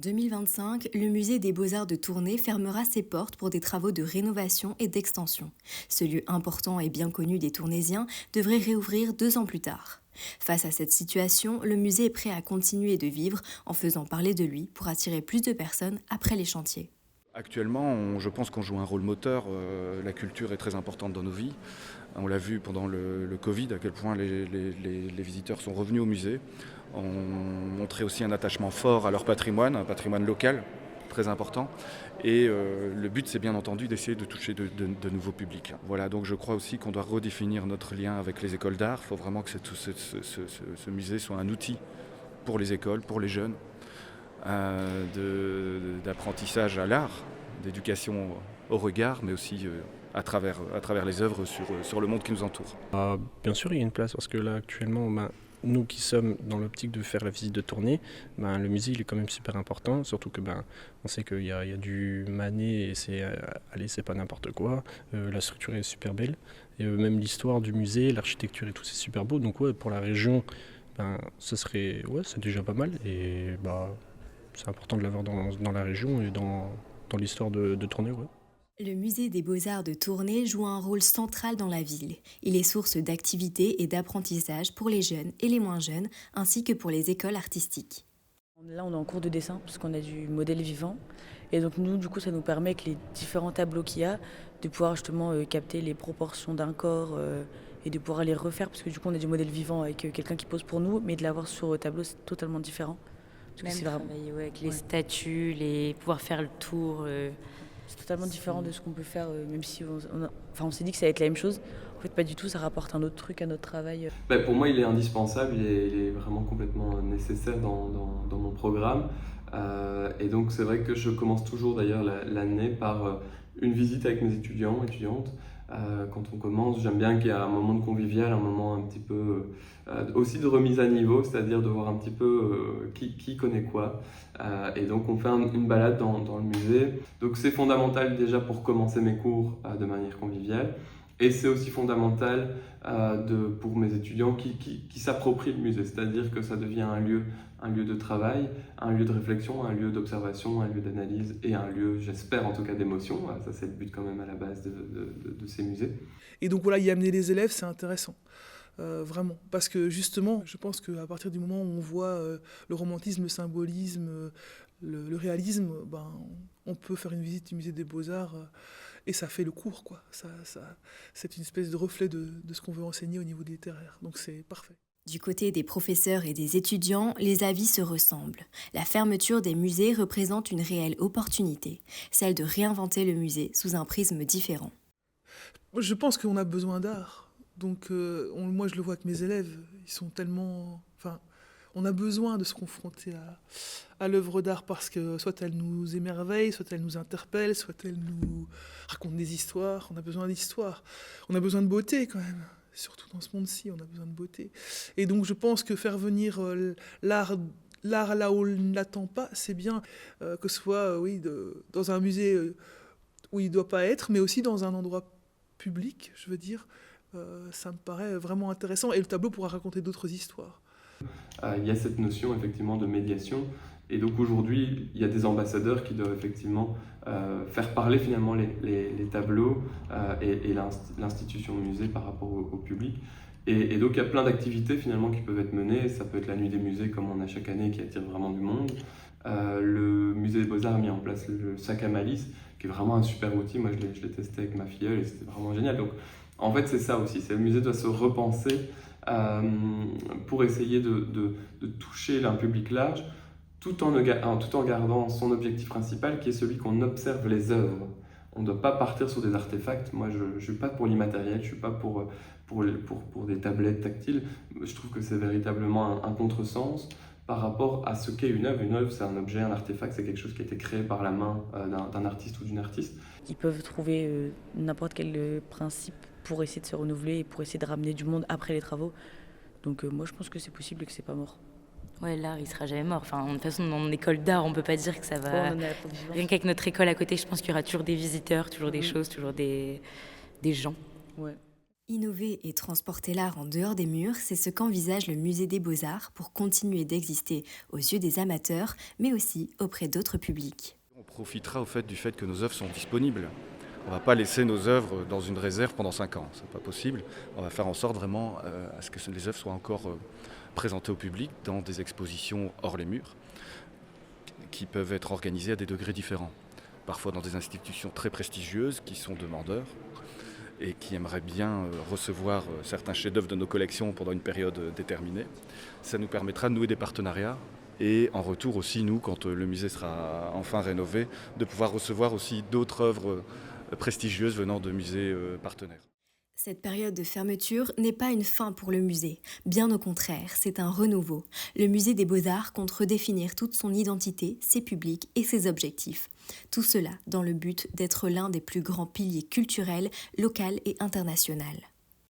En 2025, le musée des Beaux-Arts de Tournai fermera ses portes pour des travaux de rénovation et d'extension. Ce lieu important et bien connu des Tournaisiens devrait réouvrir 2 ans plus tard. Face à cette situation, le musée est prêt à continuer de vivre en faisant parler de lui pour attirer plus de personnes après les chantiers. Actuellement, je pense qu'on joue un rôle moteur. La culture est très importante dans nos vies. On l'a vu pendant le Covid, à quel point les visiteurs sont revenus au musée, ont montré aussi un attachement fort à leur patrimoine, un patrimoine local très important. Et le but, c'est bien entendu d'essayer de toucher de nouveaux publics. Voilà, donc je crois aussi qu'on doit redéfinir notre lien avec les écoles d'art. Il faut vraiment que ce musée soit un outil pour les écoles, pour les jeunes, d'apprentissage à l'art, d'éducation au regard, mais aussi à travers les œuvres sur le monde qui nous entoure. Bien sûr, il y a une place parce que là, actuellement, nous qui sommes dans l'optique de faire la visite de tournée, le musée il est quand même super important, surtout que on sait qu'il y a du Manet et c'est pas n'importe quoi. La structure est super belle et même l'histoire du musée, l'architecture et tout, c'est super beau. Donc ouais, pour la région, c'est déjà pas mal et c'est important de l'avoir dans la région et dans l'histoire de Tournai. Ouais. Le musée des Beaux-Arts de Tournai joue un rôle central dans la ville. Il est source d'activités et d'apprentissage pour les jeunes et les moins jeunes, ainsi que pour les écoles artistiques. Là, on est en cours de dessin, parce qu'on a du modèle vivant. Et donc nous, du coup, ça nous permet, avec les différents tableaux qu'il y a, de pouvoir justement capter les proportions d'un corps et de pouvoir les refaire, parce que du coup, on a du modèle vivant avec quelqu'un qui pose pour nous, mais de l'avoir sur tableau, c'est totalement différent. Même travailler avec les statues, pouvoir faire le tour. C'est totalement différent de ce qu'on peut faire, même si on s'est dit que ça allait être la même chose. En fait, pas du tout, ça rapporte un autre truc à notre travail. Pour moi, il est indispensable, il est vraiment complètement nécessaire dans mon programme. Et donc, c'est vrai que je commence toujours d'ailleurs l'année par une visite avec mes étudiantes. Quand on commence, j'aime bien qu'il y ait un moment de convivial, un moment un petit peu aussi de remise à niveau, c'est-à-dire de voir un petit peu qui connaît quoi. Et donc on fait une balade dans le musée. Donc c'est fondamental déjà pour commencer mes cours de manière conviviale. Et c'est aussi fondamental pour mes étudiants qui s'approprient le musée, c'est-à-dire que ça devient un lieu de travail, un lieu de réflexion, un lieu d'observation, un lieu d'analyse et un lieu, j'espère en tout cas, d'émotion. Ça c'est le but quand même à la base de ces musées. Et donc voilà, y amener les élèves, c'est intéressant. Vraiment, parce que justement, je pense qu'à partir du moment où on voit le romantisme, le symbolisme, le réalisme, on peut faire une visite du musée des Beaux-Arts et ça fait le cours, quoi. C'est une espèce de reflet de ce qu'on veut enseigner au niveau littéraire, donc c'est parfait. Du côté des professeurs et des étudiants, les avis se ressemblent. La fermeture des musées représente une réelle opportunité, celle de réinventer le musée sous un prisme différent. Je pense qu'on a besoin d'art. Donc moi je le vois avec mes élèves, ils sont tellement... on a besoin de se confronter à l'œuvre d'art parce que soit elle nous émerveille, soit elle nous interpelle, soit elle nous raconte des histoires. On a besoin d'histoire. On a besoin de beauté quand même. Surtout dans ce monde-ci, on a besoin de beauté. Et donc je pense que faire venir l'art là où on ne l'attend pas, c'est bien que ce soit dans un musée où il ne doit pas être, mais aussi dans un endroit public, je veux dire. Ça me paraît vraiment intéressant et le tableau pourra raconter d'autres histoires. Il y a cette notion effectivement de médiation et donc aujourd'hui il y a des ambassadeurs qui doivent effectivement faire parler finalement les tableaux et l'institution musée par rapport au public. Et donc il y a plein d'activités finalement qui peuvent être menées. Ça peut être la nuit des musées comme on a chaque année qui attire vraiment du monde. Le musée des Beaux-Arts a mis en place le sac à malice qui est vraiment un super outil. Moi je l'ai testé avec ma filleule et c'était vraiment génial. Donc en fait, c'est ça aussi. Le musée doit se repenser pour essayer de toucher un public large tout en gardant son objectif principal qui est celui qu'on observe les œuvres. On ne doit pas partir sur des artefacts. Moi, je ne suis pas pour l'immatériel, je ne suis pas pour des tablettes tactiles. Je trouve que c'est véritablement un contresens par rapport à ce qu'est une œuvre. Une œuvre, c'est un objet, un artefact, c'est quelque chose qui a été créé par la main d'un artiste ou d'une artiste. Ils peuvent trouver n'importe quel principe pour essayer de se renouveler et pour essayer de ramener du monde après les travaux. Donc moi, je pense que c'est possible et que c'est pas mort. Ouais, l'art, il sera jamais mort. Enfin, de toute façon, dans mon école d'art, on peut pas dire que ça va... Rien qu'avec notre école à côté, je pense qu'il y aura toujours des visiteurs, toujours des choses, toujours des gens. Ouais. Innover et transporter l'art en dehors des murs, c'est ce qu'envisage le Musée des Beaux-Arts pour continuer d'exister aux yeux des amateurs, mais aussi auprès d'autres publics. On profitera du fait que nos œuvres sont disponibles. On ne va pas laisser nos œuvres dans une réserve pendant 5 ans, c'est pas possible. On va faire en sorte vraiment à ce que les œuvres soient encore présentées au public dans des expositions hors les murs, qui peuvent être organisées à des degrés différents. Parfois dans des institutions très prestigieuses qui sont demandeurs et qui aimeraient bien recevoir certains chefs-d'œuvre de nos collections pendant une période déterminée. Ça nous permettra de nouer des partenariats et en retour aussi, nous, quand le musée sera enfin rénové, de pouvoir recevoir aussi d'autres œuvres prestigieuses venant de musées partenaires. Cette période de fermeture n'est pas une fin pour le musée, bien au contraire, c'est un renouveau. Le musée des Beaux-Arts compte redéfinir toute son identité, ses publics et ses objectifs. Tout cela dans le but d'être l'un des plus grands piliers culturels, local et international.